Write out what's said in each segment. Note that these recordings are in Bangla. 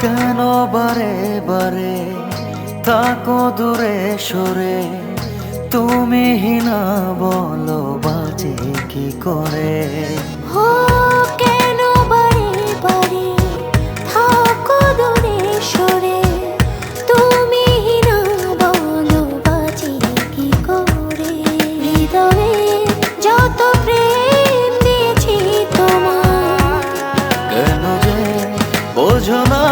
কেন বারে বারে থাকো দূরে সরে, তুমি হিনা বলো বাজে কি করে। হো কেন বারে বারে থাকো দূরে সরে, তুমি হিনা বলো বাজে কি করে। হৃদয়ে যত প্রেম দিয়েছি তোমার, কেন যে বোঝো না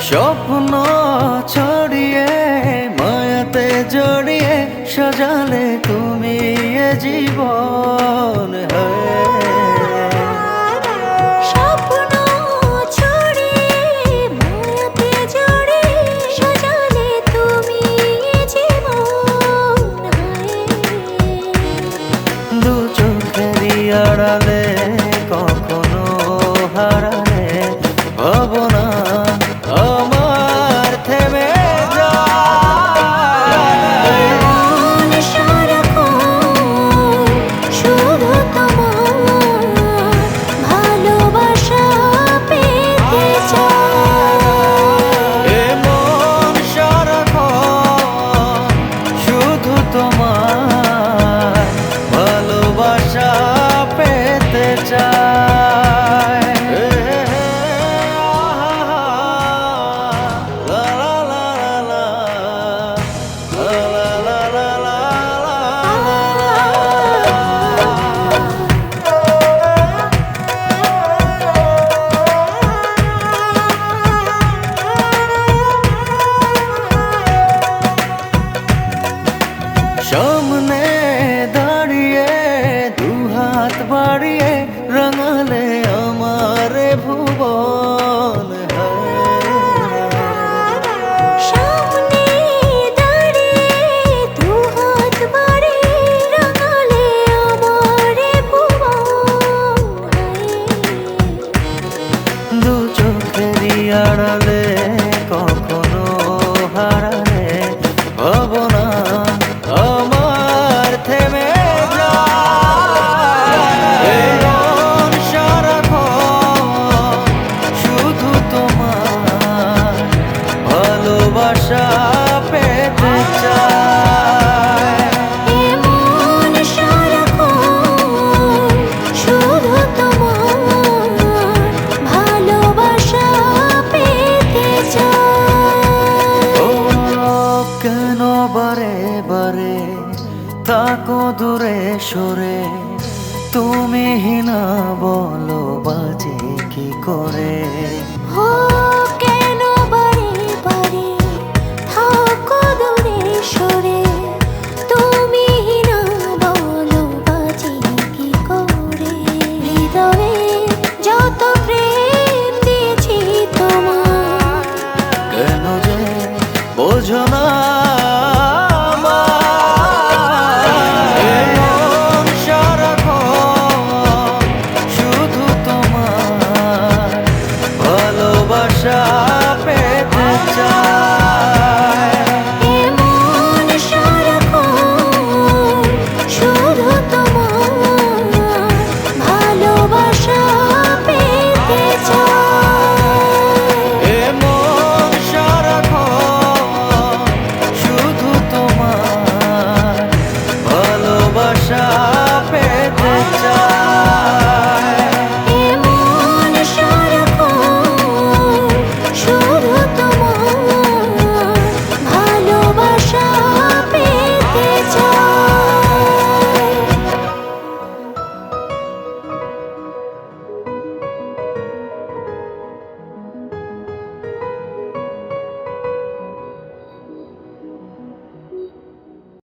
স্বপ্ন ছড়িয়ে মায়াতে জড়িয়ে সাজালে তুমি এ জীবন। স্বপ্ন ছড়িয়ে মায়াতে জড়িয়ে সাজালে তুমি এ জীবন। দু চোখেরই আড়ালে কখনো হারালে ভাবনা আমার থেমে যায়। মন সারাক্ষণ শুধু তোমার ভালোবাসা পেতে চায়। এ মন সারাক্ষণ শুধু তোমার ভালোবাসা পেতে চায়। সামনে দাঁড়িয়ে দুহাত বাড়িয়ে রাঙালে আমার ভুবন। সামনে দাঁড়িয়ে দুহাত বাড়িয়ে রাঙালে আমার ভুবন। দু চোখেরই আড়ালে কখনো হারালে ভাবনা আমার থেমে যায়। মন সারাক্ষণ শুধু তোমার ভালোবাসা পেতে চায়। মন সারাক্ষণ শুধু তোমার ভালোবাসা পেতে চায়। ও কেন বারে বারে থাকো দূরে সরে, তুমি হিনা বলো বাজে কি করে। হো কেন বারে বারে থাকো দূরে সরে, তুমি হিনা বলো বাজে কি করে। হৃদয়ে যত প্রেম দিয়েছি তোমার, কেন যে বোঝো না মন সারাক্ষণ শুধু তোমার ভালোবাসা পেতে চায়। মন সারাক্ষণ শুধু তোমার ভালোবাসা পেতে চায়। মন সারাক্ষণ শুধু তোমার ভালোবাসা